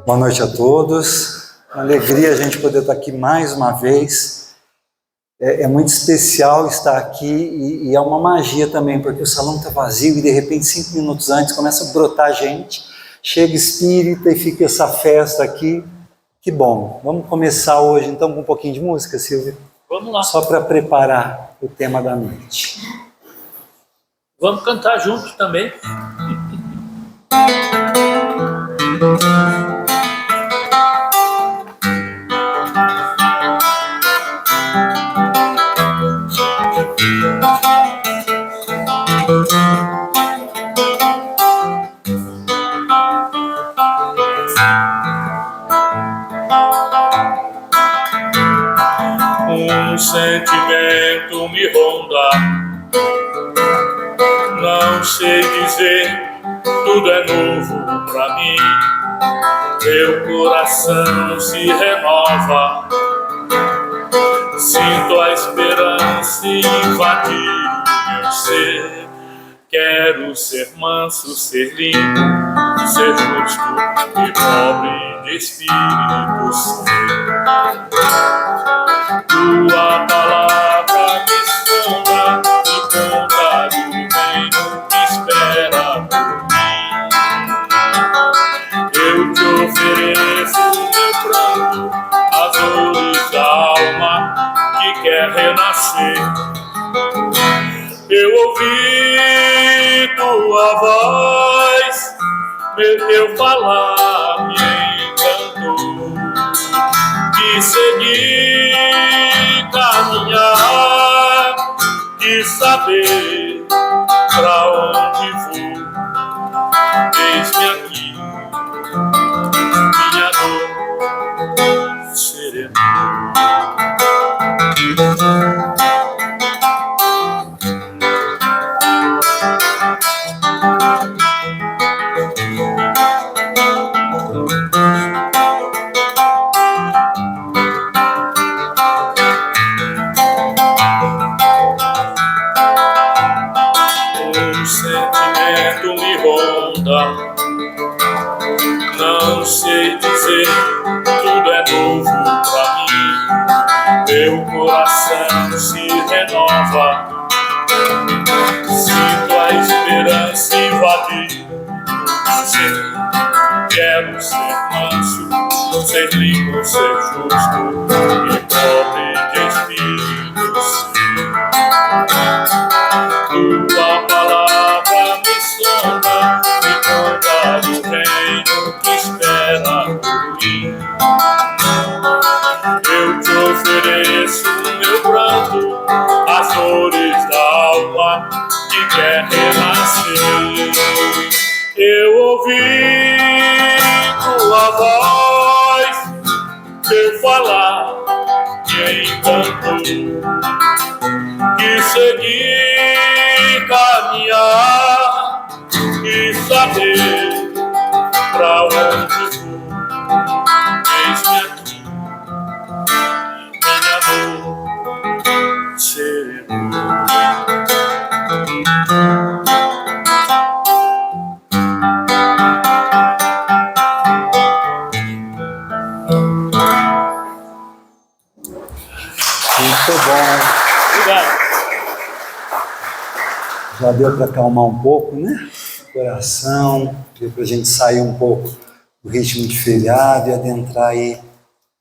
Boa noite a todos. Uma alegria a gente poder estar aqui mais uma vez. É muito especial estar aqui e é uma magia também, porque o salão está vazio e de repente 5 minutos antes começa a brotar gente, chega espírita e fica essa festa aqui. Que bom. Vamos começar hoje então com um pouquinho de música, Silvia? Vamos lá. Só para preparar o tema da noite. Vamos cantar juntos também. Um sentimento me ronda, não sei dizer, tudo é novo pra mim. Meu coração se renova, sinto a esperança invadir meu ser. Quero ser manso, ser limpo, ser justo e pobre de espírito ser. Tua palavra me sonda e conta do reino que espera por mim. Eu te ofereço meu pranto, as dores da alma que quer renascer. Eu ouvi tua voz, meu falar me encantou, de seguir, caminhar, de saber pra onde vou. Eis-me aqui, minha dor serena. Sentimento me ronda, não sei dizer, tudo é novo pra mim. Meu coração se renova, sinto a esperança invadir o ser. Quero ser manso, ser limpo, ser justo e pobre de espírito ser. Tua palavra me sonda, me conta do reino que espera por mim. Eu te ofereço meu pranto, as dores da alma que quer renascer. Eu ouvi tua voz, teu falar me encantou, que seguir, caminhar e saber pra onde vou. Eis-me aqui, minha dor serena. Muito bom. Obrigado. Já deu para acalmar um pouco, né? O coração, para a gente sair um pouco do ritmo de feriado e adentrar aí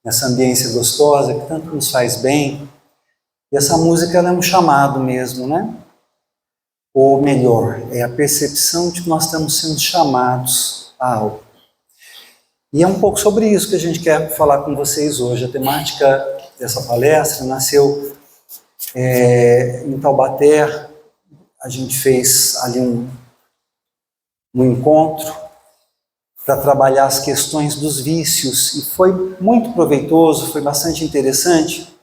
nessa ambiência gostosa que tanto nos faz bem. E essa música ela é um chamado mesmo, né? Ou melhor, é a percepção de que nós estamos sendo chamados a algo. E é um pouco sobre isso que a gente quer falar com vocês hoje. A temática dessa palestra nasceu em Taubaté. A gente fez ali um encontro para trabalhar as questões dos vícios e foi muito proveitoso, foi bastante interessante,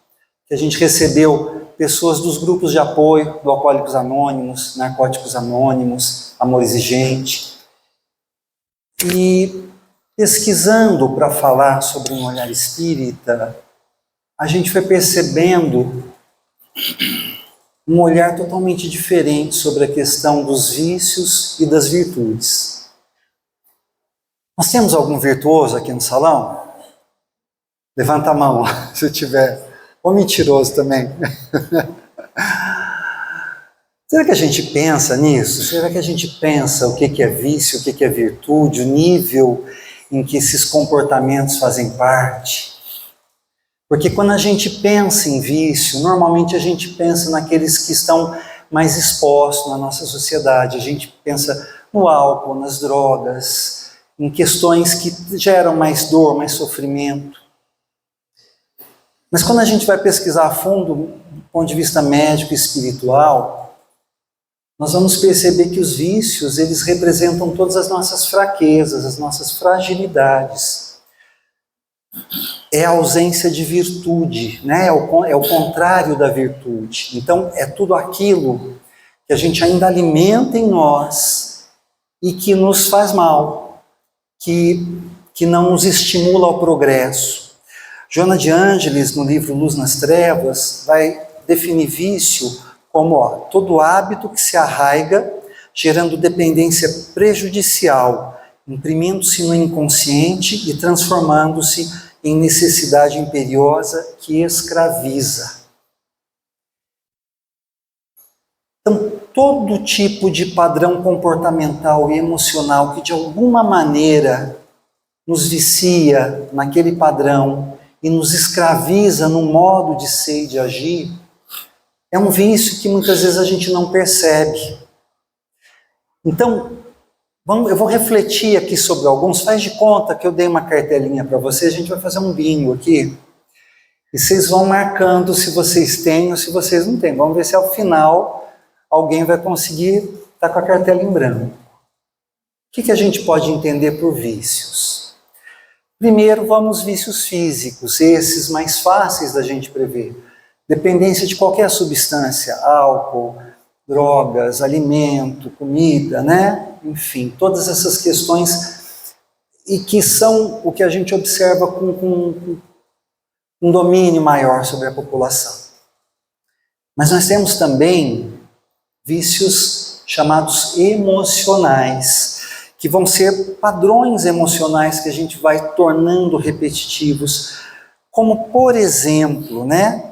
que a gente recebeu pessoas dos grupos de apoio do Alcoólicos Anônimos, Narcóticos Anônimos, Amor Exigente. E pesquisando para falar sobre um olhar espírita, a gente foi percebendo um olhar totalmente diferente sobre a questão dos vícios e das virtudes. Nós temos algum virtuoso aqui no salão? Levanta a mão, se tiver. Ou mentiroso também. Será que a gente pensa nisso? Será que a gente pensa o que é vício, o que é virtude, o nível em que esses comportamentos fazem parte? Porque quando a gente pensa em vício, normalmente a gente pensa naqueles que estão mais expostos na nossa sociedade. A gente pensa no álcool, nas drogas, em questões que geram mais dor, mais sofrimento. Mas quando a gente vai pesquisar a fundo, do ponto de vista médico e espiritual, nós vamos perceber que os vícios, eles representam todas as nossas fraquezas, as nossas fragilidades. É a ausência de virtude, né? É o contrário da virtude. Então, é tudo aquilo que a gente ainda alimenta em nós e que nos faz mal, que não nos estimula ao progresso. Joana de Ângeles, no livro Luz nas Trevas, vai definir vício como todo hábito que se arraiga, gerando dependência prejudicial, imprimindo-se no inconsciente e transformando-se em necessidade imperiosa que escraviza. Então, todo tipo de padrão comportamental e emocional que de alguma maneira nos vicia naquele padrão e nos escraviza num modo de ser e de agir, é um vício que muitas vezes a gente não percebe. Então, eu vou refletir aqui sobre alguns. Faz de conta que eu dei uma cartelinha para vocês, a gente vai fazer um bingo aqui. E vocês vão marcando se vocês têm ou se vocês não têm. Vamos ver se ao final alguém vai conseguir estar com a cartela em branco. O que a gente pode entender por vícios? Primeiro, vamos vícios físicos, esses mais fáceis da gente prever. Dependência de qualquer substância, álcool, drogas, alimento, comida, né? Enfim, todas essas questões e que são o que a gente observa com um domínio maior sobre a população. Mas nós temos também vícios chamados emocionais, que vão ser padrões emocionais que a gente vai tornando repetitivos, como, por exemplo, né?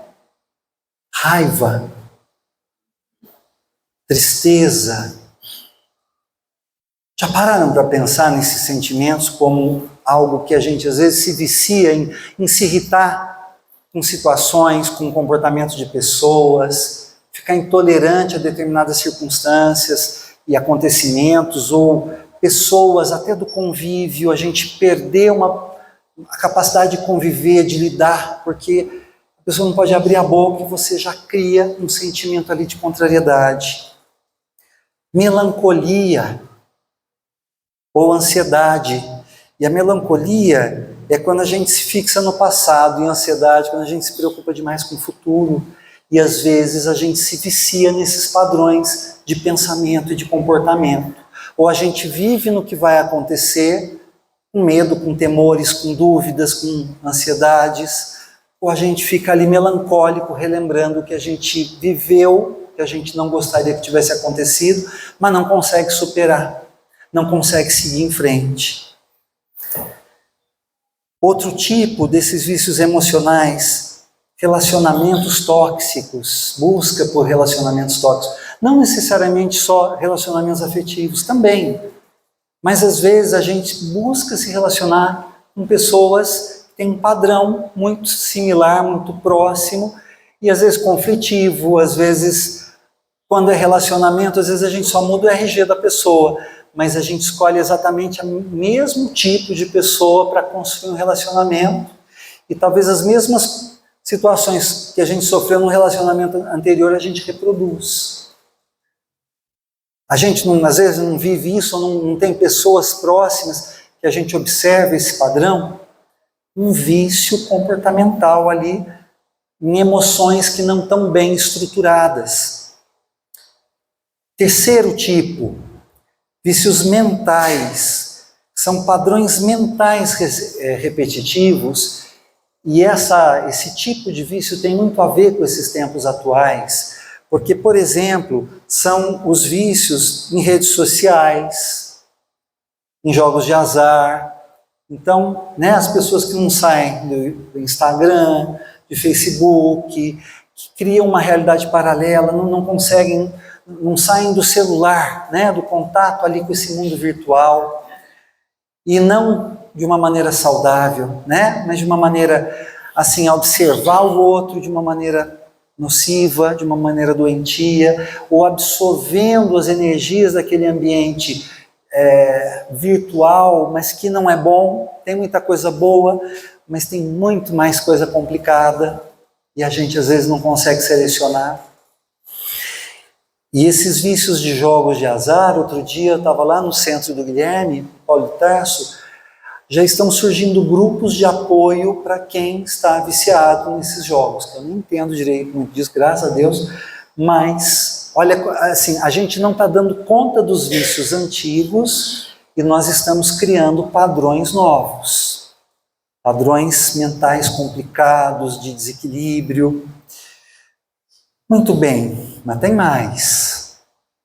Raiva, tristeza. Já pararam para pensar nesses sentimentos como algo que a gente às vezes se vicia em se irritar com situações, com comportamentos de pessoas, ficar intolerante a determinadas circunstâncias e acontecimentos, ou pessoas até do convívio, a gente perder a capacidade de conviver, de lidar, porque a pessoa não pode abrir a boca e você já cria um sentimento ali de contrariedade. Melancolia ou ansiedade. E a melancolia é quando a gente se fixa no passado, e a ansiedade quando a gente se preocupa demais com o futuro. E às vezes a gente se vicia nesses padrões de pensamento e de comportamento. Ou a gente vive no que vai acontecer, com medo, com temores, com dúvidas, com ansiedades. Ou a gente fica ali melancólico, relembrando o que a gente viveu, que a gente não gostaria que tivesse acontecido, mas não consegue superar, não consegue seguir em frente. Outro tipo desses vícios emocionais, relacionamentos tóxicos, busca por relacionamentos tóxicos. Não necessariamente só relacionamentos afetivos, também. Mas às vezes a gente busca se relacionar com pessoas que têm um padrão muito similar, muito próximo, e às vezes conflitivo, às vezes, quando é relacionamento, às vezes a gente só muda o RG da pessoa, mas a gente escolhe exatamente o mesmo tipo de pessoa para construir um relacionamento, e talvez as mesmas situações que a gente sofreu no relacionamento anterior a gente reproduz. A gente às vezes não vive isso, não tem pessoas próximas que a gente observa esse padrão, um vício comportamental ali, em emoções que não estão bem estruturadas. Terceiro tipo, vícios mentais, são padrões mentais repetitivos, e esse tipo de vício tem muito a ver com esses tempos atuais, porque, por exemplo, são os vícios em redes sociais, em jogos de azar, Então, né, as pessoas que não saem do Instagram, de Facebook, que criam uma realidade paralela, não conseguem, não saem do celular, né, do contato ali com esse mundo virtual, e não de uma maneira saudável, né, mas de uma maneira, assim, a observar o outro de uma maneira nociva, de uma maneira doentia, ou absorvendo as energias daquele ambiente virtual, mas que não é bom. Tem muita coisa boa, mas tem muito mais coisa complicada, e a gente às vezes não consegue selecionar. E esses vícios de jogos de azar, outro dia eu estava lá no centro do Guilherme, Paulo de Tarso, já estão surgindo grupos de apoio para quem está viciado nesses jogos, que eu não entendo direito muito disso, graças a Deus, mas, olha, assim, a gente não está dando conta dos vícios antigos e nós estamos criando padrões novos, padrões mentais complicados, de desequilíbrio. Muito bem, mas tem mais.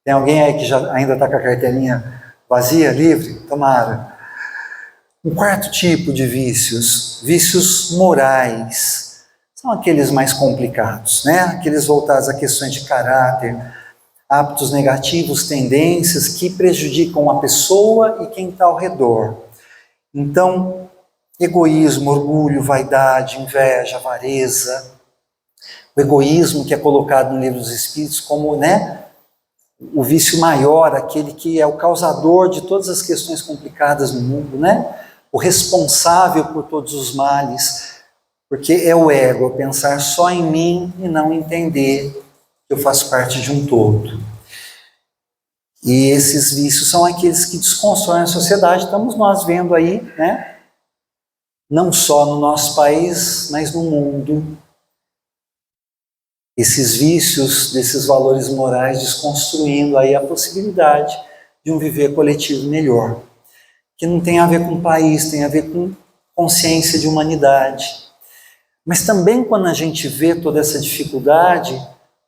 Tem alguém aí que já ainda está com a cartelinha vazia, livre? Tomara. Um quarto tipo de vícios, vícios morais, são aqueles mais complicados, né? Aqueles voltados a questões de caráter, hábitos negativos, tendências que prejudicam a pessoa e quem está ao redor. Então, egoísmo, orgulho, vaidade, inveja, avareza, o egoísmo que é colocado no Livro dos Espíritos como, né, o vício maior, aquele que é o causador de todas as questões complicadas no mundo, né? O responsável por todos os males, porque é o ego, é pensar só em mim e não entender que eu faço parte de um todo. E esses vícios são aqueles que desconstroem a sociedade, estamos nós vendo aí, né? Não só no nosso país, mas no mundo. Esses vícios, desses valores morais, desconstruindo aí a possibilidade de um viver coletivo melhor, que não tem a ver com país, tem a ver com consciência de humanidade. Mas também quando a gente vê toda essa dificuldade,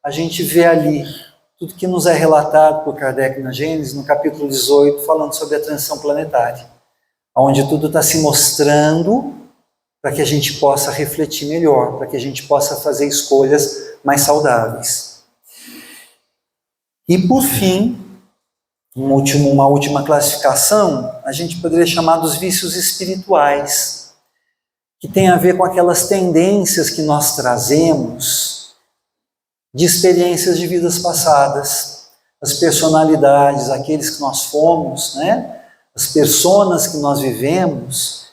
a gente vê ali tudo que nos é relatado por Kardec na Gênesis, no capítulo 18, falando sobre a transição planetária, onde tudo está se mostrando para que a gente possa refletir melhor, para que a gente possa fazer escolhas mais saudáveis. E por fim, uma última classificação, a gente poderia chamar dos vícios espirituais, que tem a ver com aquelas tendências que nós trazemos de experiências de vidas passadas, as personalidades, aqueles que nós fomos, né? As personas que nós vivemos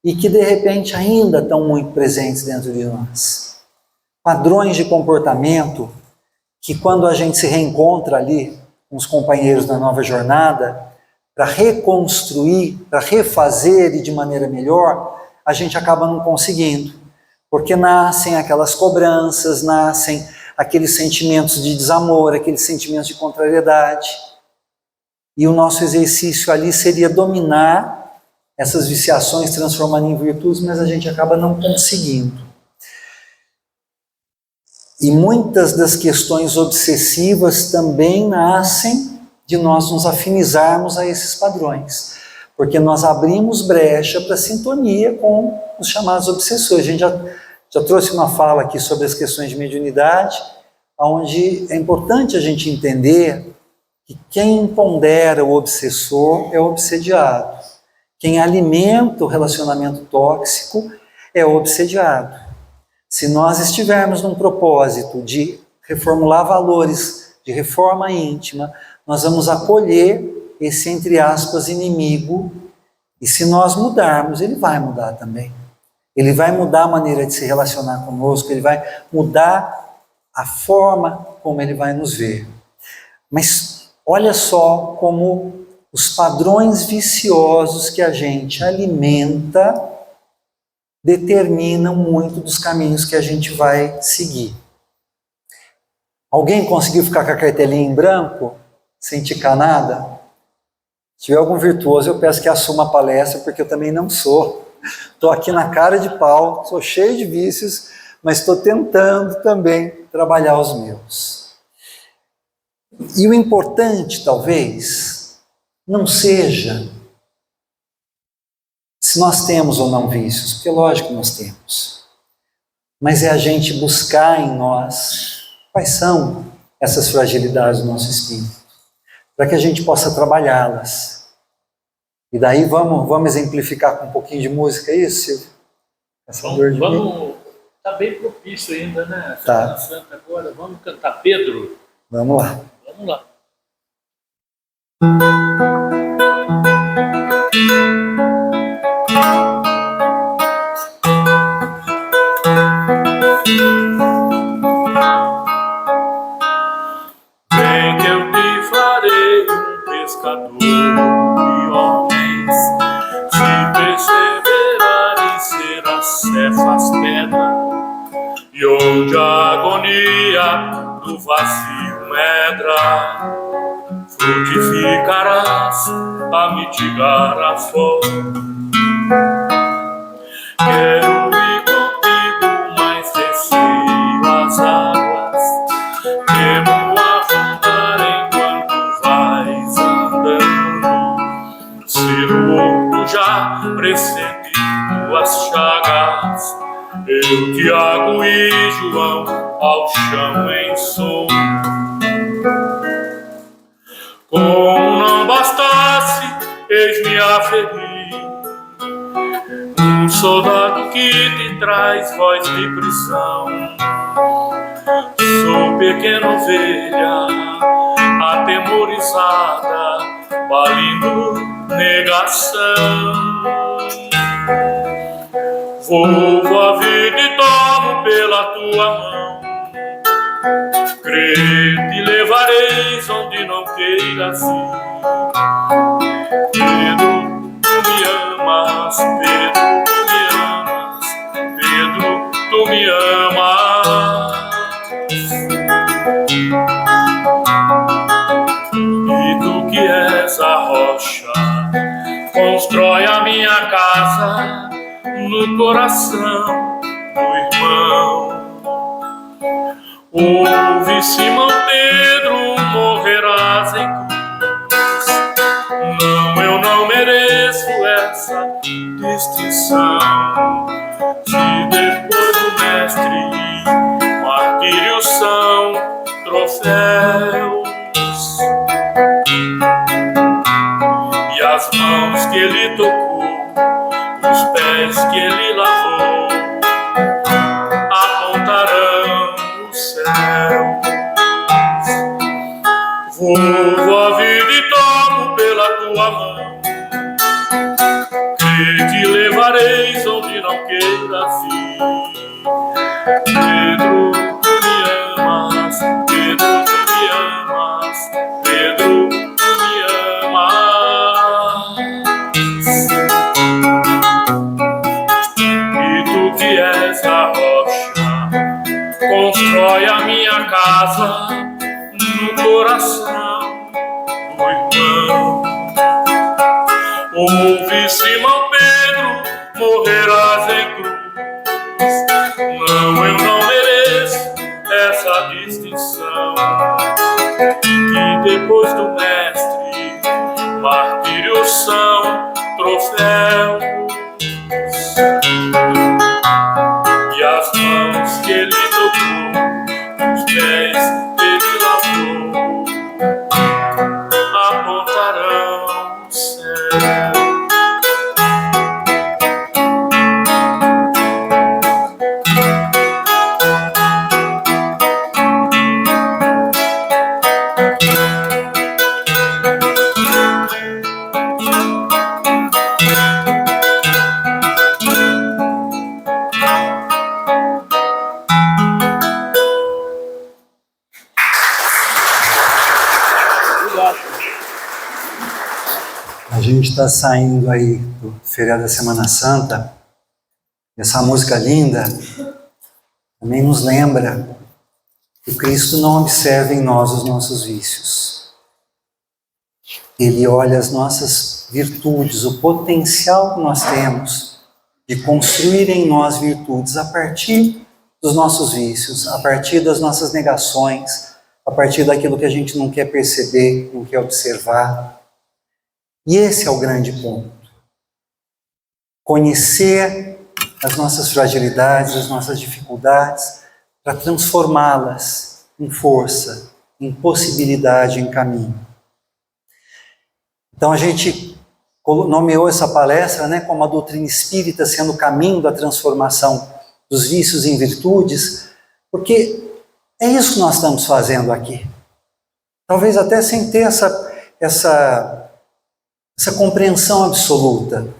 e que de repente ainda estão muito presentes dentro de nós. Padrões de comportamento que quando a gente se reencontra ali com os companheiros da nova jornada, para reconstruir, para refazer e de maneira melhor, a gente acaba não conseguindo, porque nascem aquelas cobranças, nascem aqueles sentimentos de desamor, aqueles sentimentos de contrariedade, e o nosso exercício ali seria dominar essas viciações, transformando em virtudes, mas a gente acaba não conseguindo. E muitas das questões obsessivas também nascem de nós nos afinizarmos a esses padrões, porque nós abrimos brecha para sintonia com os chamados obsessores. A gente já trouxe uma fala aqui sobre as questões de mediunidade, onde é importante a gente entender que quem pondera o obsessor é o obsediado. Quem alimenta o relacionamento tóxico é o obsediado. Se nós estivermos num propósito de reformular valores, de reforma íntima, nós vamos acolher esse, entre aspas, inimigo, e se nós mudarmos, ele vai mudar também. Ele vai mudar a maneira de se relacionar conosco, ele vai mudar a forma como ele vai nos ver. Mas olha só como os padrões viciosos que a gente alimenta determinam muito dos caminhos que a gente vai seguir. Alguém conseguiu ficar com a cartelinha em branco, sem ticar nada? Se tiver algum virtuoso, eu peço que assuma a palestra, porque eu também não sou. Estou aqui na cara de pau, sou cheio de vícios, mas estou tentando também trabalhar os meus. E o importante, talvez, não seja se nós temos ou não vícios, porque lógico que nós temos. Mas é a gente buscar em nós quais são essas fragilidades do nosso espírito, para que a gente possa trabalhá-las. E daí vamos exemplificar com um pouquinho de música, é isso, Silvio? Vamos, tá bem propício ainda, né? Tá. Semana Santa agora, vamos cantar Pedro? Vamos lá. Vamos lá. Bem que eu te farei um pescador de homens, se perseverares serás cefas pedra, e onde a agonia do vazio medra, frutificarás a mitigar a fome. Quero ir contigo, mas receio as águas, temo afundar enquanto vais andando. Ser o outro já pressenti tuas chagas, eu, Tiago e João, ao chão em som. Como não bastasse, eis-me a ferir, um soldado que te traz voz de prisão. Sou pequena ovelha, atemorizada, balindo negação. Volvo a vida e tomo pela tua mão, crê, te levareis onde não queiras ir. Pedro, tu me amas, Pedro, tu me amas, Pedro, tu me amas. E tu que és a rocha, constrói a minha casa no coração do irmão. Ouve, Simão Pedro, morrerás em cruz. Não, eu não mereço essa distinção. Se depois do mestre martírios são troféus, e as mãos que ele tocou, os pés que ele lavou, apontarão o céu. Volvo a vida e tomo pela tua mão, que te levareis onde não queiras ir. Pedro, tu me amas, Pedro, tu me amas, Pedro, tu me amas. E tu que és a rocha, constrói a minha casa no coração do irmão. Ouve, Simão Pedro, morrerás em cruz. Não, eu não mereço essa distinção, que depois do mestre martírios são troféus, e as mãos que ele tocou, os pés que ele lavou, apontarão o céu. A gente está saindo aí do feriado da Semana Santa. Essa música linda também nos lembra que Cristo não observa em nós os nossos vícios. Ele olha as nossas virtudes, o potencial que nós temos de construir em nós virtudes a partir dos nossos vícios, a partir das nossas negações, a partir daquilo que a gente não quer perceber, não quer observar. E esse é o grande ponto. conhecer as nossas fragilidades, as nossas dificuldades, para transformá-las em força, em possibilidade, em caminho. Então a gente nomeou essa palestra, né, como a doutrina espírita sendo o caminho da transformação dos vícios em virtudes, porque é isso que nós estamos fazendo aqui. Talvez até sem ter essa compreensão absoluta.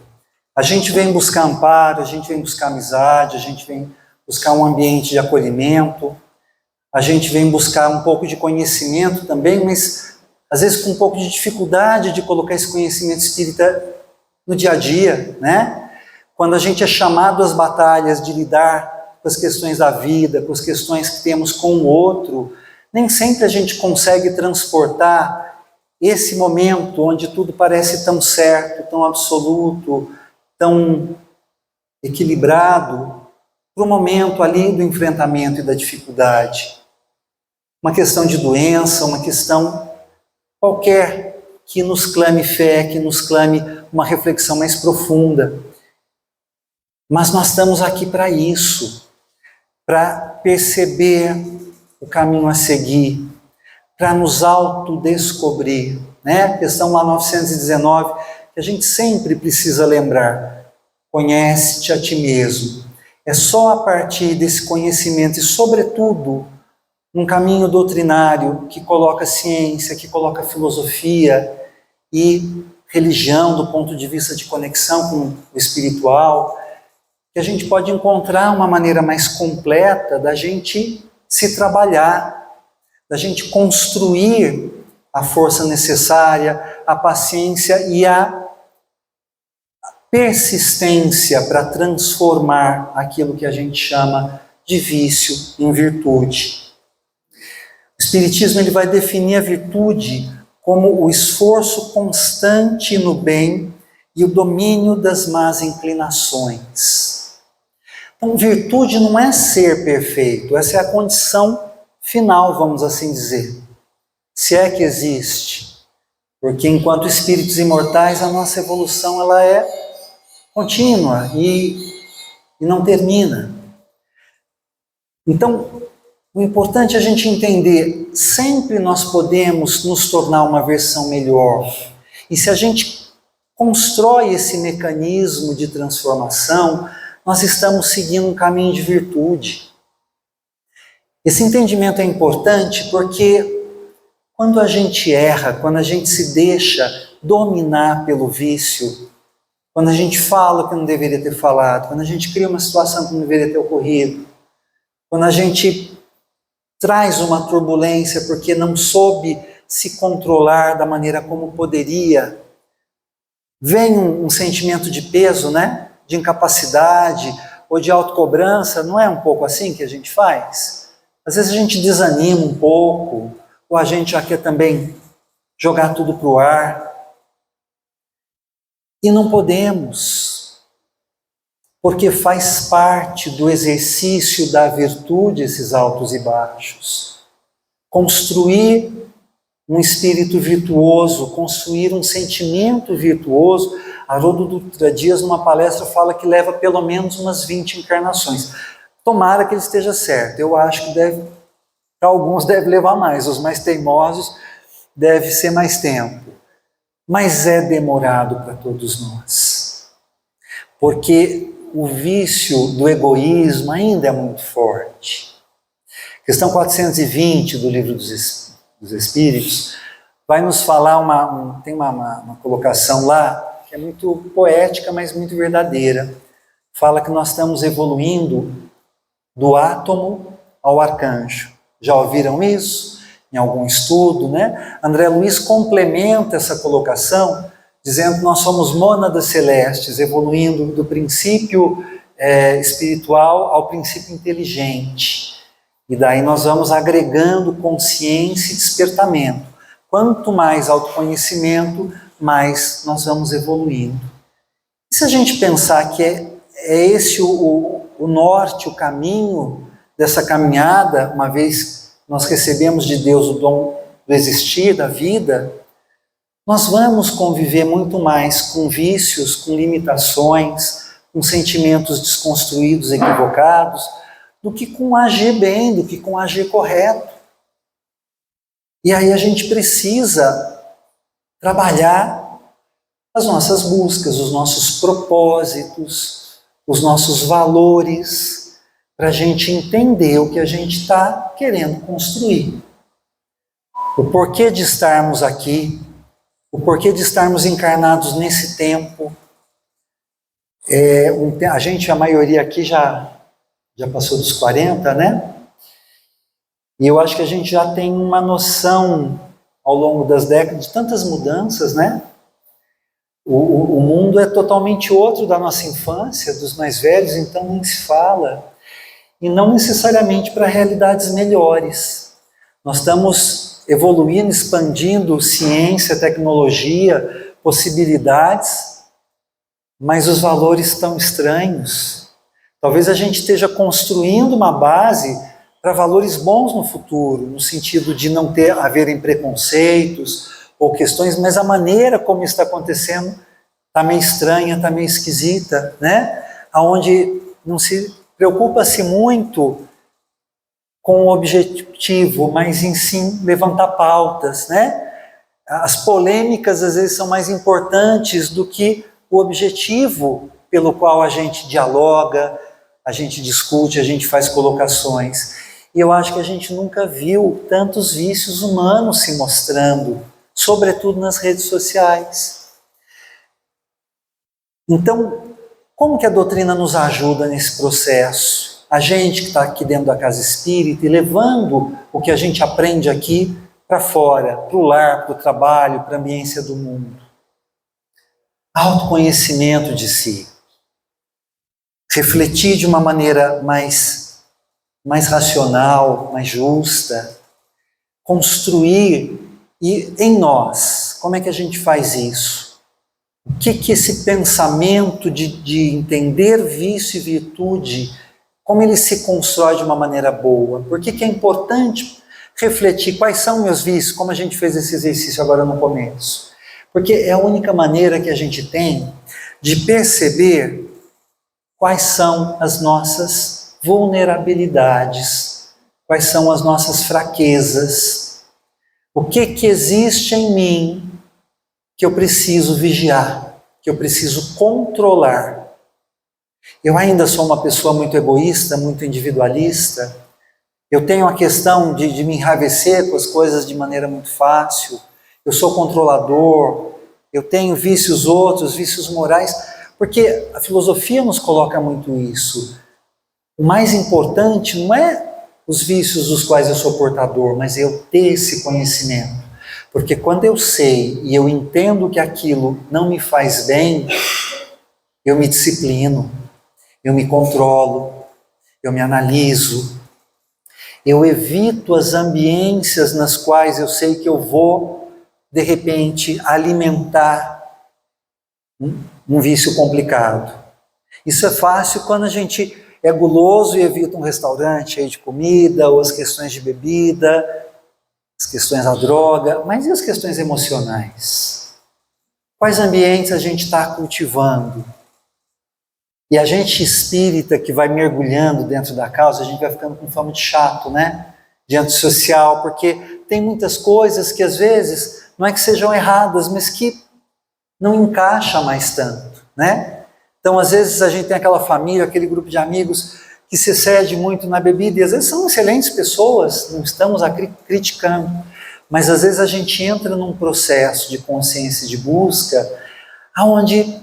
A gente vem buscar amparo, a gente vem buscar amizade, a gente vem buscar um ambiente de acolhimento, a gente vem buscar um pouco de conhecimento também, mas às vezes com um pouco de dificuldade de colocar esse conhecimento espírita no dia a dia, né? Quando a gente é chamado às batalhas de lidar com as questões da vida, com as questões que temos com o outro, nem sempre a gente consegue transportar esse momento onde tudo parece tão certo, tão absoluto, tão equilibrado, para o momento ali do enfrentamento e da dificuldade. Uma questão de doença, uma questão qualquer que nos clame fé, que nos clame uma reflexão mais profunda. Mas nós estamos aqui para isso, para perceber o caminho a seguir, para nos autodescobrir, né? Questão lá 919, que a gente sempre precisa lembrar: conhece-te a ti mesmo. É só a partir desse conhecimento e, sobretudo, um caminho doutrinário que coloca ciência, que coloca filosofia e religião do ponto de vista de conexão com o espiritual, que a gente pode encontrar uma maneira mais completa da gente se trabalhar, da gente construir a força necessária, a paciência e a persistência para transformar aquilo que a gente chama de vício em virtude. O Espiritismo ele vai definir a virtude como o esforço constante no bem e o domínio das más inclinações. Então, virtude não é ser perfeito, essa é a condição final, vamos assim dizer, se é que existe, porque enquanto espíritos imortais a nossa evolução ela é contínua e não termina. Então, o importante é a gente entender, sempre nós podemos nos tornar uma versão melhor, e se a gente constrói esse mecanismo de transformação, nós estamos seguindo um caminho de virtude. Esse entendimento é importante porque quando a gente erra, quando a gente se deixa dominar pelo vício, quando a gente fala o que não deveria ter falado, quando a gente cria uma situação que não deveria ter ocorrido, quando a gente traz uma turbulência porque não soube se controlar da maneira como poderia, vem um sentimento de peso, né? De incapacidade ou de autocobrança, não é um pouco assim que a gente faz? Às vezes a gente desanima um pouco, ou a gente já quer também jogar tudo para o ar. E não podemos, porque faz parte do exercício da virtude esses altos e baixos. Construir um espírito virtuoso, construir um sentimento virtuoso. Haroldo Dutra Dias, numa palestra, fala que leva pelo menos umas 20 encarnações. Tomara que ele esteja certo. Eu acho que para alguns deve levar mais, os mais teimosos deve ser mais tempo. Mas é demorado para todos nós. Porque o vício do egoísmo ainda é muito forte. Questão 420 do Livro dos Espíritos vai nos falar, tem uma colocação lá, que é muito poética, mas muito verdadeira. Fala que nós estamos evoluindo do átomo ao arcanjo. Já ouviram isso? Em algum estudo, né? André Luiz complementa essa colocação, dizendo que nós somos mônadas celestes, evoluindo do princípio espiritual ao princípio inteligente. E daí nós vamos agregando consciência e despertamento. Quanto mais autoconhecimento, mais nós vamos evoluindo. E se a gente pensar que é esse o norte, o caminho dessa caminhada, uma vez nós recebemos de Deus o dom do existir, da vida, nós vamos conviver muito mais com vícios, com limitações, com sentimentos desconstruídos, equivocados, do que com agir bem, do que com agir correto. E aí a gente precisa trabalhar as nossas buscas, os nossos propósitos, os nossos valores, para a gente entender o que a gente está querendo construir. O porquê de estarmos aqui, o porquê de estarmos encarnados nesse tempo. A maioria aqui já passou dos 40, né? E eu acho que a gente já tem uma noção, ao longo das décadas, de tantas mudanças, né? O mundo é totalmente outro da nossa infância, dos mais velhos, então nem se fala. E não necessariamente para realidades melhores. Nós estamos evoluindo, expandindo ciência, tecnologia, possibilidades, mas os valores estão estranhos. Talvez a gente esteja construindo uma base para valores bons no futuro, no sentido de não haverem preconceitos ou questões, mas a maneira como está acontecendo está meio estranha, está meio esquisita, né? Onde não se preocupa-se muito com o objetivo, mas em sim levantar pautas, né? As polêmicas às vezes são mais importantes do que o objetivo pelo qual a gente dialoga, a gente discute, a gente faz colocações. E eu acho que a gente nunca viu tantos vícios humanos se mostrando, sobretudo nas redes sociais. Então, como que a doutrina nos ajuda nesse processo? A gente que está aqui dentro da casa espírita e levando o que a gente aprende aqui para fora, para o lar, para o trabalho, para a ambiência do mundo. Autoconhecimento de si. Refletir de uma maneira mais racional, mais justa. Construir em nós. Como é que a gente faz isso? O que esse pensamento de entender vício e virtude, como ele se constrói de uma maneira boa? Por que é importante refletir quais são meus vícios, como a gente fez esse exercício agora no começo? Porque é a única maneira que a gente tem de perceber quais são as nossas vulnerabilidades, quais são as nossas fraquezas, o que existe em mim que eu preciso vigiar, que eu preciso controlar. Eu ainda sou uma pessoa muito egoísta, muito individualista. Eu tenho a questão de me enraivecer com as coisas de maneira muito fácil. Eu sou controlador. Eu tenho vícios outros, vícios morais, porque a filosofia nos coloca muito isso. O mais importante não é os vícios dos quais eu sou portador, mas eu ter esse conhecimento. Porque quando eu sei e eu entendo que aquilo não me faz bem, eu me disciplino, eu me controlo, eu me analiso, eu evito as ambiências nas quais eu sei que eu vou, de repente, alimentar um vício complicado. Isso é fácil quando a gente é guloso e evita um restaurante cheio de comida, ou as questões de bebida, as questões da droga, mas e as questões emocionais? Quais ambientes a gente está cultivando? E a gente espírita que vai mergulhando dentro da causa, a gente vai ficando com fama de chato, né? De antissocial, porque tem muitas coisas que às vezes não é que sejam erradas, mas que não encaixa mais tanto, né? Então às vezes a gente tem aquela família, aquele grupo de amigos que se excede muito na bebida, e às vezes são excelentes pessoas, não estamos criticando, mas às vezes a gente entra num processo de consciência e de busca, onde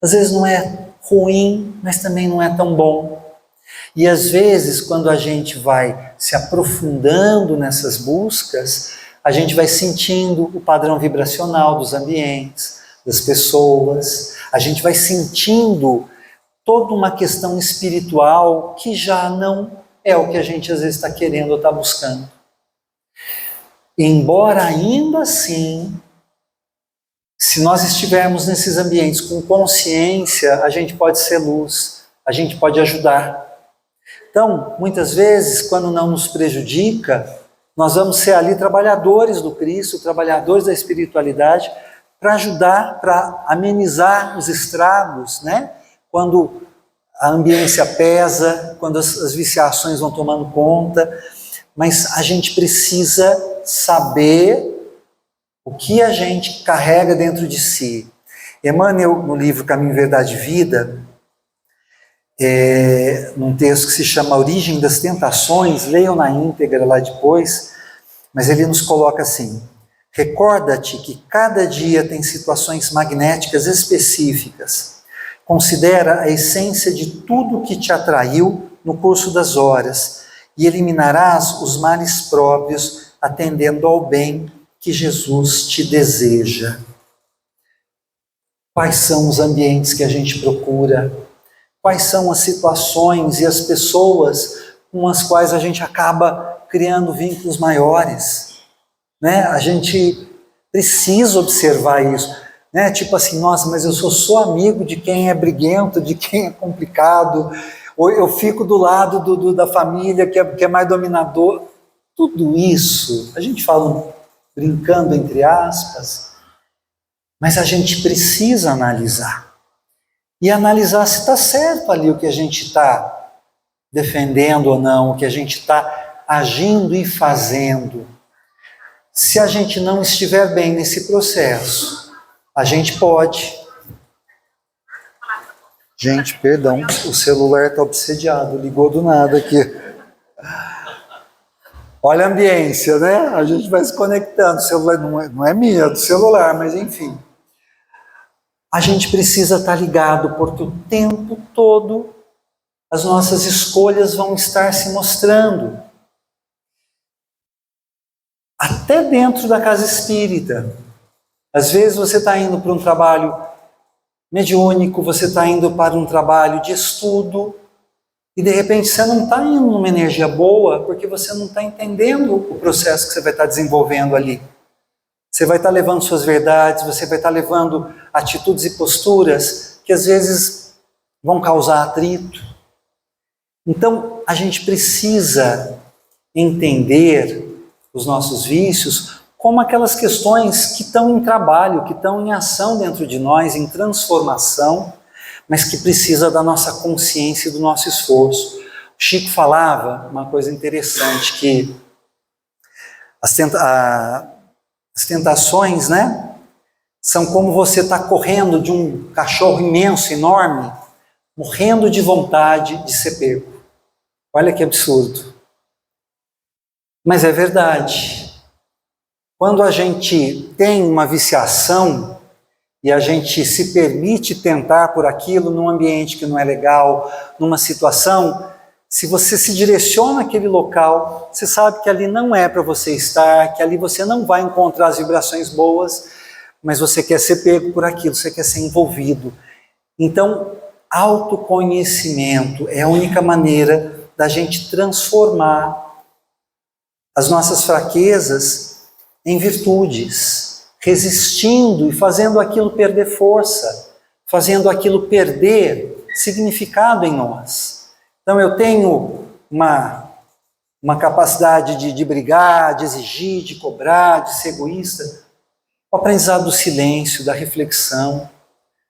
às vezes não é ruim, mas também não é tão bom. E às vezes, quando a gente vai se aprofundando nessas buscas, a gente vai sentindo o padrão vibracional dos ambientes, das pessoas, a gente vai sentindo toda uma questão espiritual que já não é o que a gente às vezes está querendo ou está buscando. Embora ainda assim, se nós estivermos nesses ambientes com consciência, a gente pode ser luz, a gente pode ajudar. Então, muitas vezes, quando não nos prejudica, nós vamos ser ali trabalhadores do Cristo, trabalhadores da espiritualidade, para ajudar, para amenizar os estragos, né? Quando a ambiência pesa, quando as viciações vão tomando conta, mas a gente precisa saber o que a gente carrega dentro de si. Emmanuel, no livro Caminho, Verdade e Vida, num texto que se chama Origem das Tentações, leiam na íntegra lá depois, mas ele nos coloca assim: recorda-te que cada dia tem situações magnéticas específicas. Considera a essência de tudo que te atraiu no curso das horas e eliminarás os males próprios, atendendo ao bem que Jesus te deseja. Quais são os ambientes que a gente procura? Quais são as situações e as pessoas com as quais a gente acaba criando vínculos maiores? Né? A gente precisa observar isso. Né? Tipo assim, nossa, mas eu sou amigo de quem é briguento, de quem é complicado, ou eu fico do lado da família que é mais dominador. Tudo isso, a gente fala brincando entre aspas, mas a gente precisa analisar. E analisar se está certo ali o que a gente está defendendo ou não, o que a gente está agindo e fazendo. Se a gente não estiver bem nesse processo, a gente pode... Gente, perdão, o celular está obsediado, ligou do nada aqui. Olha a ambiência, né? A gente vai se conectando, o celular não é minha, é do celular, mas enfim. A gente precisa estar ligado, porque o tempo todo as nossas escolhas vão estar se mostrando. Até dentro da casa espírita. Às vezes você está indo para um trabalho mediúnico, você está indo para um trabalho de estudo, e de repente você não está indo numa energia boa, porque você não está entendendo o processo que você vai estar desenvolvendo ali. Você vai estar levando suas verdades, você vai estar levando atitudes e posturas que às vezes vão causar atrito. Então, a gente precisa entender os nossos vícios como aquelas questões que estão em trabalho, que estão em ação dentro de nós, em transformação, mas que precisa da nossa consciência e do nosso esforço. O Chico falava uma coisa interessante, que as tentações, né, são como você está correndo de um cachorro imenso, enorme, morrendo de vontade de ser pego. Olha que absurdo. Mas é verdade. Quando a gente tem uma viciação e a gente se permite tentar por aquilo num ambiente que não é legal, numa situação, se você se direciona àquele local, você sabe que ali não é para você estar, que ali você não vai encontrar as vibrações boas, mas você quer ser pego por aquilo, você quer ser envolvido. Então, autoconhecimento é a única maneira da gente transformar as nossas fraquezas em virtudes, resistindo e fazendo aquilo perder força, fazendo aquilo perder significado em nós. Então eu tenho uma capacidade de brigar, de exigir, de cobrar, de ser egoísta. O aprendizado do silêncio, da reflexão,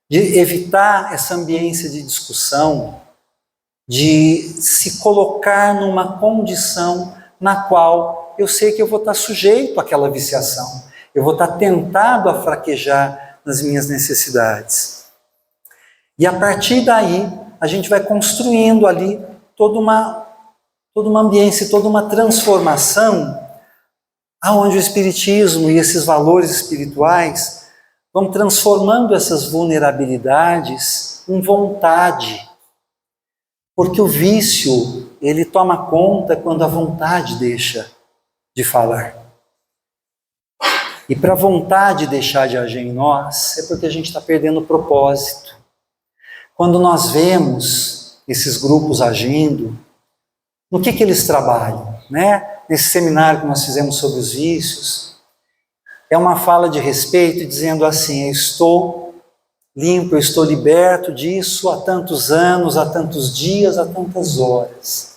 de evitar essa ambiência de discussão, de se colocar numa condição na qual eu sei que eu vou estar sujeito àquela viciação, eu vou estar tentado a fraquejar nas minhas necessidades. E a partir daí, a gente vai construindo ali toda uma ambiência, toda uma transformação, aonde o Espiritismo e esses valores espirituais vão transformando essas vulnerabilidades em vontade. Porque o vício, ele toma conta quando a vontade deixa de falar. E para a vontade deixar de agir em nós, é porque a gente está perdendo o propósito. Quando nós vemos esses grupos agindo, no que eles trabalham, né? Nesse seminário que nós fizemos sobre os vícios, é uma fala de respeito dizendo assim: eu estou limpo, eu estou liberto disso há tantos anos, há tantos dias, há tantas horas.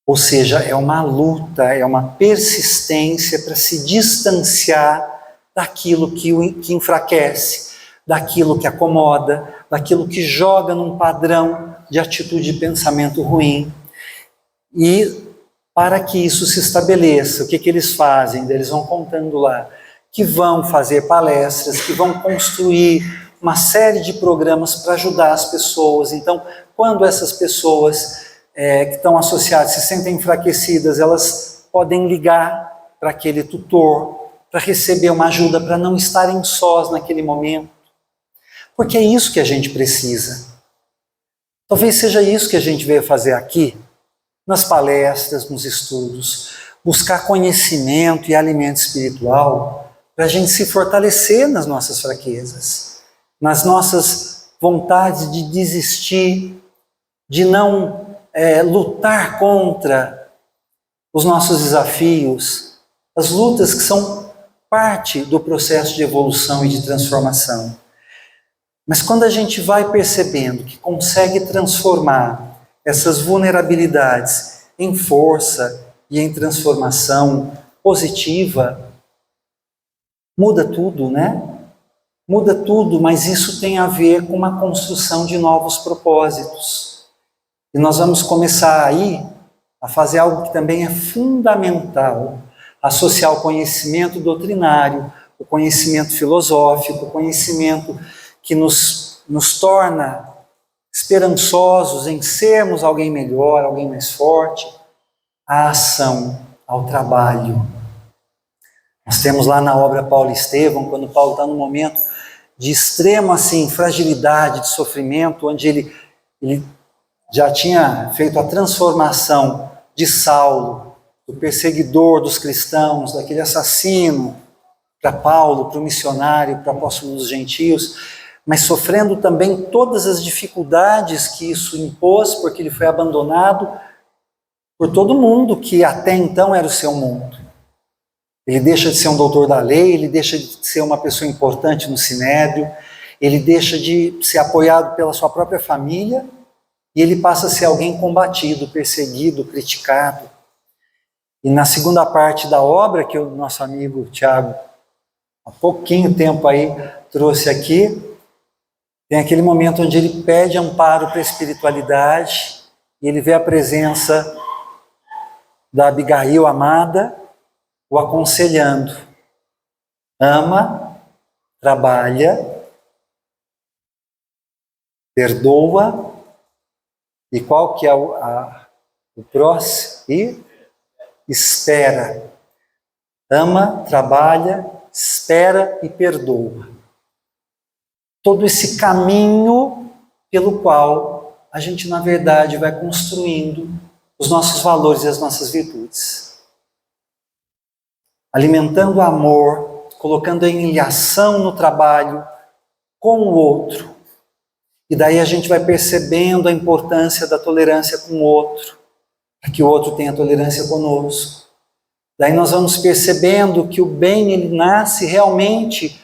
Ou seja, é uma luta, é uma persistência para se distanciar daquilo que enfraquece, daquilo que acomoda, daquilo que joga num padrão de atitude de pensamento ruim. E para que isso se estabeleça, o que eles fazem? Eles vão contando lá que vão fazer palestras, que vão construir uma série de programas para ajudar as pessoas. Então, quando essas pessoas que estão associadas se sentem enfraquecidas, elas podem ligar para aquele tutor, para receber uma ajuda, para não estarem sós naquele momento. Porque é isso que a gente precisa. Talvez seja isso que a gente veio fazer aqui, nas palestras, nos estudos, buscar conhecimento e alimento espiritual, para a gente se fortalecer nas nossas fraquezas, nas nossas vontades de desistir, de não lutar contra os nossos desafios, as lutas que são parte do processo de evolução e de transformação. Mas quando a gente vai percebendo que consegue transformar essas vulnerabilidades em força e em transformação positiva, muda tudo, né? Muda tudo, mas isso tem a ver com uma construção de novos propósitos. E nós vamos começar aí a fazer algo que também é fundamental, associar o conhecimento doutrinário, o conhecimento filosófico, o conhecimento que nos torna esperançosos em sermos alguém melhor, alguém mais forte, à ação, ao trabalho. Nós temos lá na obra Paulo e Estevão, quando Paulo está num momento de extrema fragilidade, de sofrimento, onde ele já tinha feito a transformação de Saulo, do perseguidor dos cristãos, daquele assassino, para Paulo, para o missionário, para o apóstolo dos gentios, mas sofrendo também todas as dificuldades que isso impôs, porque ele foi abandonado por todo mundo que até então era o seu mundo. Ele deixa de ser um doutor da lei, ele deixa de ser uma pessoa importante no sinédrio, ele deixa de ser apoiado pela sua própria família e ele passa a ser alguém combatido, perseguido, criticado. E na segunda parte da obra, que o nosso amigo Tiago, há pouquinho tempo aí, trouxe aqui, tem aquele momento onde ele pede amparo para a espiritualidade e ele vê a presença da Abigail amada, o aconselhando. Ama, trabalha, perdoa, e qual que é o próximo? E espera. Ama, trabalha, espera e perdoa. Todo esse caminho pelo qual a gente, na verdade, vai construindo os nossos valores e as nossas virtudes. Alimentando o amor, colocando em ação no trabalho com o outro. E daí a gente vai percebendo a importância da tolerância com o outro, para que o outro tenha tolerância conosco. Daí nós vamos percebendo que o bem, ele nasce realmente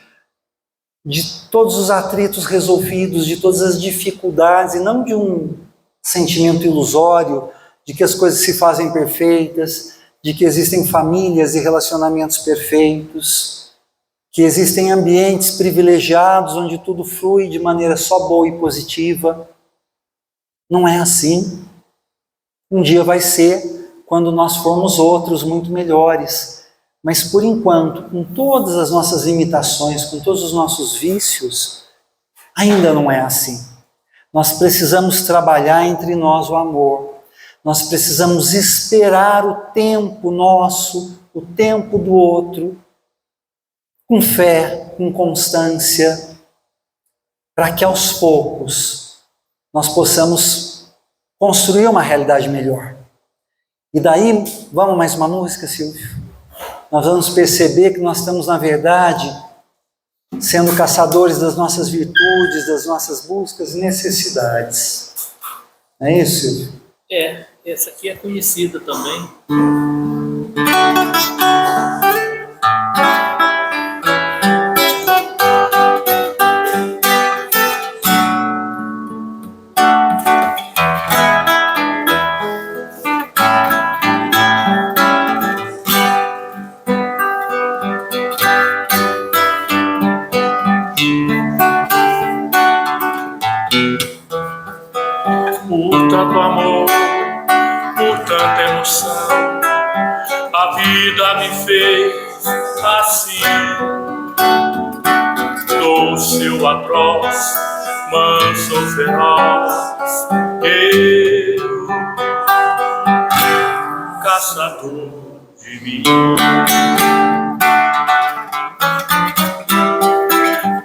de todos os atritos resolvidos, de todas as dificuldades, e não de um sentimento ilusório de que as coisas se fazem perfeitas, de que existem famílias e relacionamentos perfeitos, que existem ambientes privilegiados onde tudo flui de maneira só boa e positiva. Não é assim. Um dia vai ser quando nós formos outros muito melhores. Mas por enquanto, com todas as nossas limitações, com todos os nossos vícios, ainda não é assim. Nós precisamos trabalhar entre nós o amor. Nós precisamos esperar o tempo nosso, o tempo do outro, com fé, com constância, para que aos poucos nós possamos construir uma realidade melhor. E daí, vamos mais uma música, Silvio? Nós vamos perceber que nós estamos, na verdade, sendo caçadores das nossas virtudes, das nossas buscas e necessidades. Não é isso, Silvio? Essa aqui é conhecida também. atroz, manso ou feroz, eu, caçador de mim.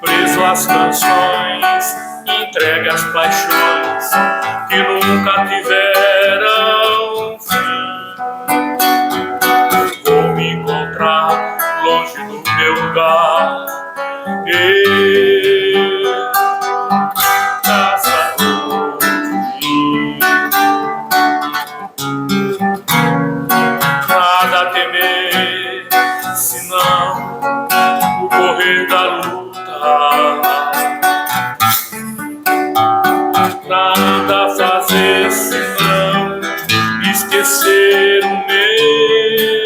Preso às canções, entregue às paixões que nunca tiveram fim. Vou me encontrar longe do meu lugar, eu, caçador de mim. Nada a temer, senão o correr da luta. Nada a fazer, senão esquecer o medo.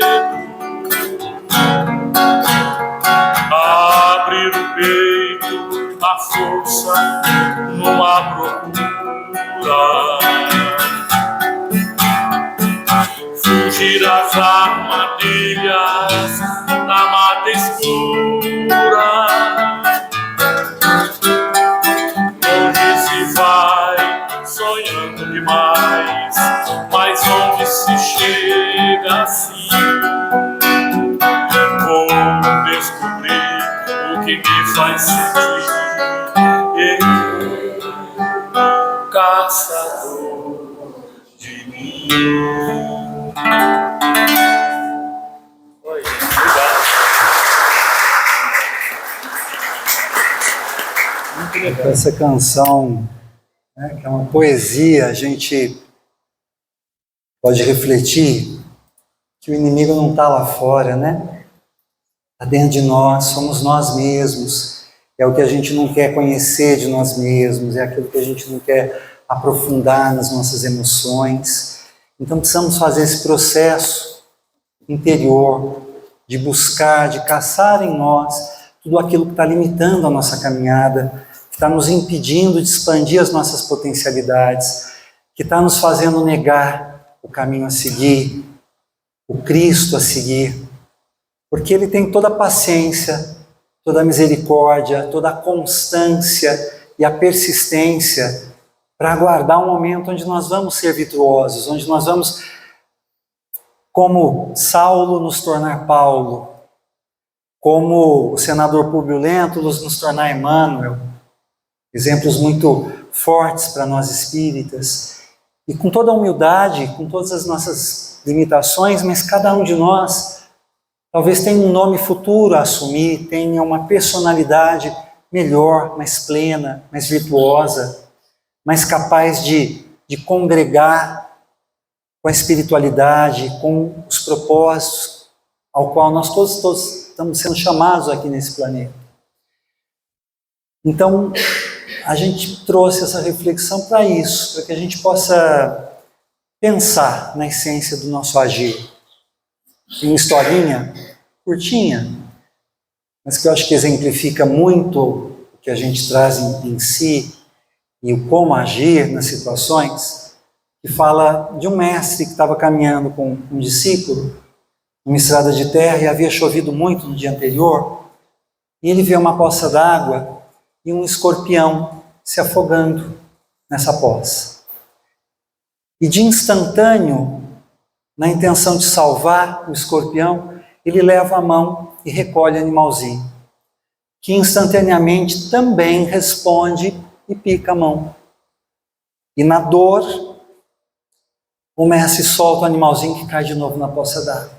Abrir o peito, a força numa procura. Fugir às armadilhas da mata escura. Onde se vai sonhando demais, mas onde se chega assim? Vou descobrir o que me faz sentir, caçador de mim. Oi, obrigado. Muito legal. Essa canção, né, que é uma poesia, a gente pode refletir que o inimigo não está lá fora, né? Está dentro de nós, somos nós mesmos. É o que a gente não quer conhecer de nós mesmos, é aquilo que a gente não quer aprofundar nas nossas emoções. Então precisamos fazer esse processo interior de buscar, de caçar em nós tudo aquilo que está limitando a nossa caminhada, que está nos impedindo de expandir as nossas potencialidades, que está nos fazendo negar o caminho a seguir, o Cristo a seguir, porque Ele tem toda a paciência, toda a misericórdia, toda a constância e a persistência para aguardar um momento onde nós vamos ser virtuosos, onde nós vamos, como Saulo, nos tornar Paulo, como o senador Públio Lentulus nos tornar Emmanuel, exemplos muito fortes para nós espíritas, e com toda a humildade, com todas as nossas limitações, mas cada um de nós talvez tenha um nome futuro a assumir, tenha uma personalidade melhor, mais plena, mais virtuosa, mais capaz de congregar com a espiritualidade, com os propósitos ao qual nós todos estamos sendo chamados aqui nesse planeta. Então, a gente trouxe essa reflexão para isso, para que a gente possa pensar na essência do nosso agir. Tem uma historinha curtinha, mas que eu acho que exemplifica muito o que a gente traz em si e o como agir nas situações, que fala de um mestre que estava caminhando com um discípulo numa estrada de terra e havia chovido muito no dia anterior, e ele vê uma poça d'água e um escorpião se afogando nessa poça. E de instantâneo, na intenção de salvar o escorpião, ele leva a mão e recolhe o animalzinho, que instantaneamente também responde e pica a mão. E na dor, o mestre solta o animalzinho que cai de novo na poça d'água.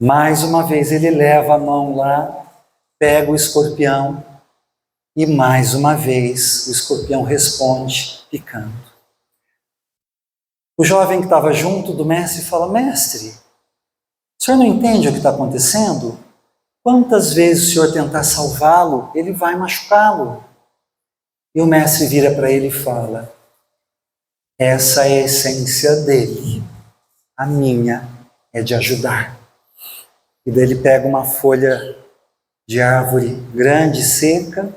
Mais uma vez ele leva a mão lá, pega o escorpião e mais uma vez o escorpião responde picando. O jovem que estava junto do mestre fala: mestre, o senhor não entende o que está acontecendo? Quantas vezes o senhor tentar salvá-lo, ele vai machucá-lo. E o mestre vira para ele e fala: essa é a essência dele, a minha é de ajudar. E daí ele pega uma folha de árvore grande, seca,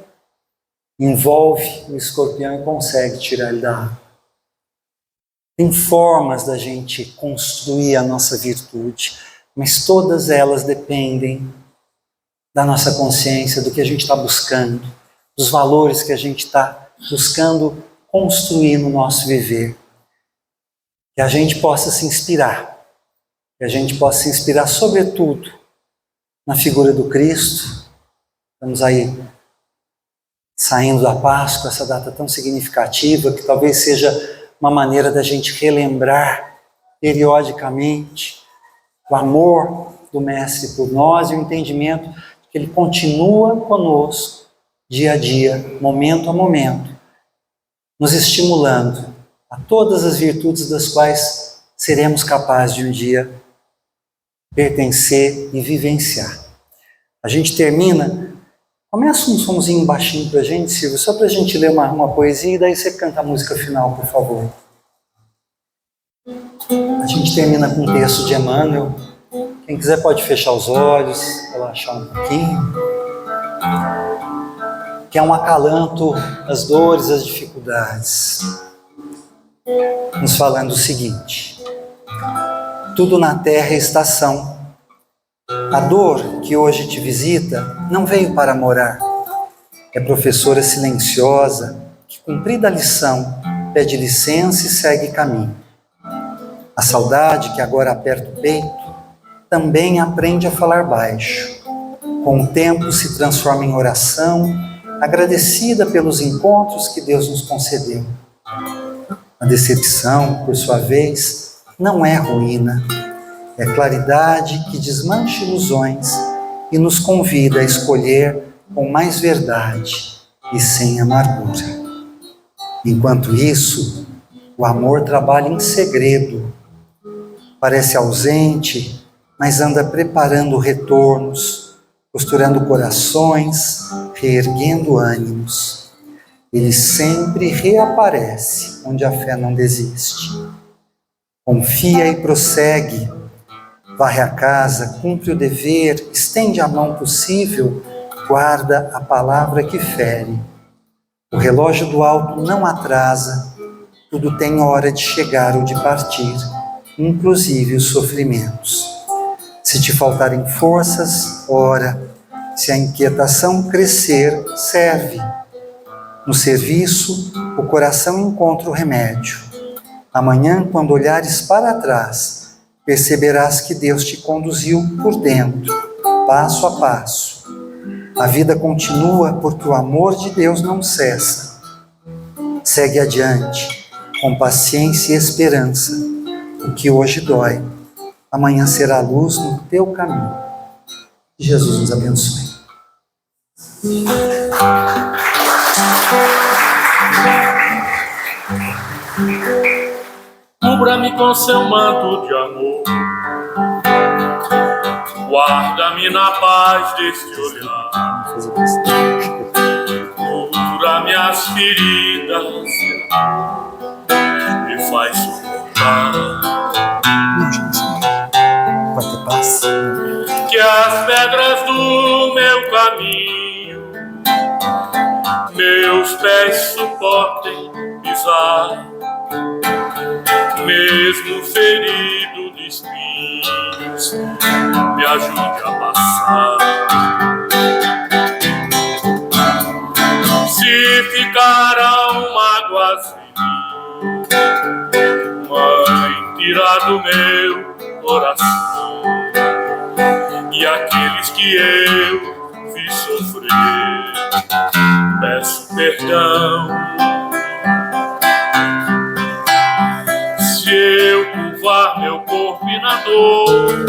envolve o escorpião e consegue tirar ele da água. Tem formas da gente construir a nossa virtude, mas todas elas dependem da nossa consciência, do que a gente está buscando, dos valores que a gente está buscando construir no nosso viver. Que a gente possa se inspirar, que a gente possa se inspirar sobretudo na figura do Cristo. Estamos aí saindo da Páscoa, essa data tão significativa, que talvez seja uma maneira da gente relembrar periodicamente o amor do Mestre por nós e o entendimento de que Ele continua conosco dia a dia, momento a momento, nos estimulando a todas as virtudes das quais seremos capazes de um dia pertencer e vivenciar. A gente termina, começa um somzinho baixinho pra gente, Silvio, só pra gente ler uma poesia e daí você canta a música final, por favor. A gente termina com um texto de Emmanuel. Quem quiser pode fechar os olhos, relaxar um pouquinho. Que é um acalanto às dores, às dificuldades. Nos falando o seguinte: tudo na terra é estação. A dor que hoje te visita não veio para morar. É professora silenciosa que, cumprida a lição, pede licença e segue caminho. A saudade que agora aperta o peito também aprende a falar baixo. Com o tempo se transforma em oração, agradecida pelos encontros que Deus nos concedeu. A decepção, por sua vez, não é ruína. É claridade que desmancha ilusões e nos convida a escolher com mais verdade e sem amargura. Enquanto isso, o amor trabalha em segredo. Parece ausente, mas anda preparando retornos, costurando corações, reerguendo ânimos. Ele sempre reaparece onde a fé não desiste. Confia e prossegue, varre a casa, cumpre o dever, estende a mão possível, guarda a palavra que fere. O relógio do alto não atrasa, tudo tem hora de chegar ou de partir, inclusive os sofrimentos. Se te faltarem forças, ora. Se a inquietação crescer, serve. No serviço, o coração encontra o remédio. Amanhã, quando olhares para trás, perceberás que Deus te conduziu por dentro, passo a passo. A vida continua porque o amor de Deus não cessa. Segue adiante, com paciência e esperança. O que hoje dói, amanhã será luz no teu caminho. Que Jesus nos abençoe. Cubra-me com seu manto de amor, guarda-me na paz deste olhar, cura minhas feridas, me faz suportar. Vai ter paz. Que as pedras do meu caminho meus pés suportem pisar, mesmo ferido de espinhos, me ajude a passar. Se ficarão mágoas em mim, Mãe, tira do meu coração, e aqueles que eu fiz sofrer, peço perdão. Se eu curvar meu corpo na dor,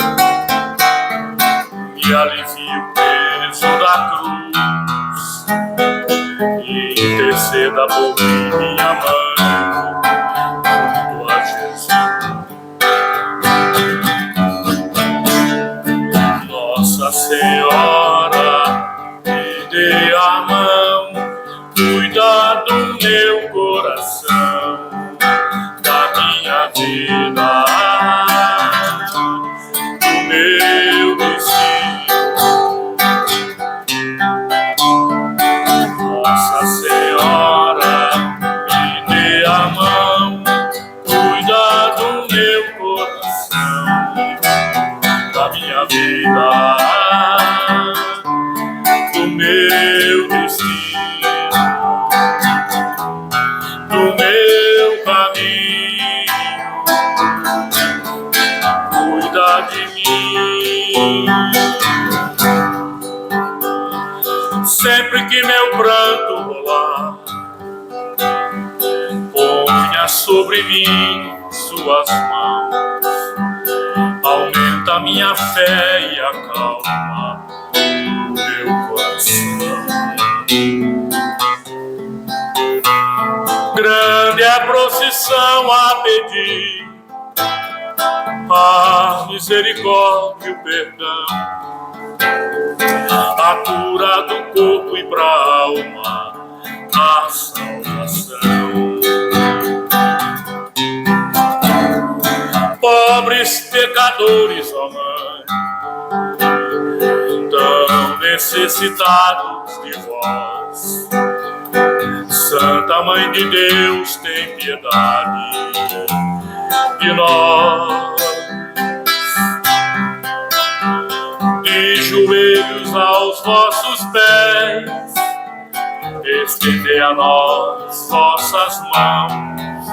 me alivie o peso da cruz, e interceda por mim, minha mãe, junto a Jesus. Nossa Senhora, me dê a mão, cuida do meu coração, da minha vida, do meu destino. Nossa Senhora, me dê a mão, cuida do meu coração, da minha vida, do meu destino. sobre mim suas mãos, aumenta minha fé e acalma meu coração. Grande é a procissão a pedir a misericórdia e o perdão, a cura do corpo e pra alma, a salvação. Pobres pecadores, ó Mãe, tão necessitados de vós, Santa Mãe de Deus, tem piedade de nós. De joelhos aos vossos pés, estendei a nós vossas mãos,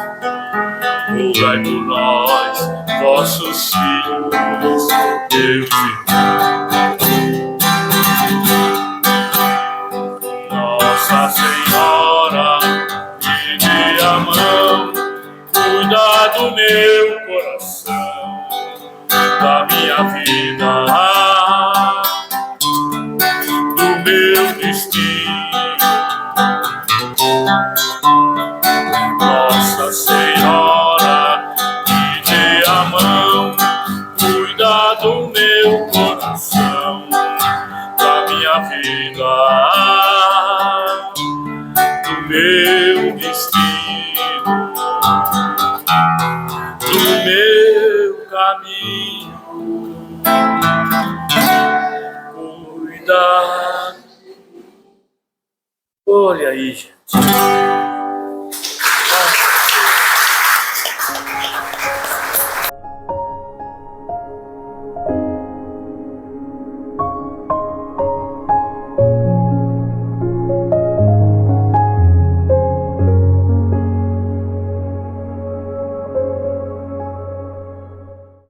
rogai por nós, vossos filhos, Deus irmãos. Nossa Senhora, me dê a mão, cuida do meu coração, da minha vida, do meu destino. Nossa Senhora, me dê a mão, cuida do meu coração, da minha vida, do meu destino, do meu caminho. Cuida. Olha aí, gente.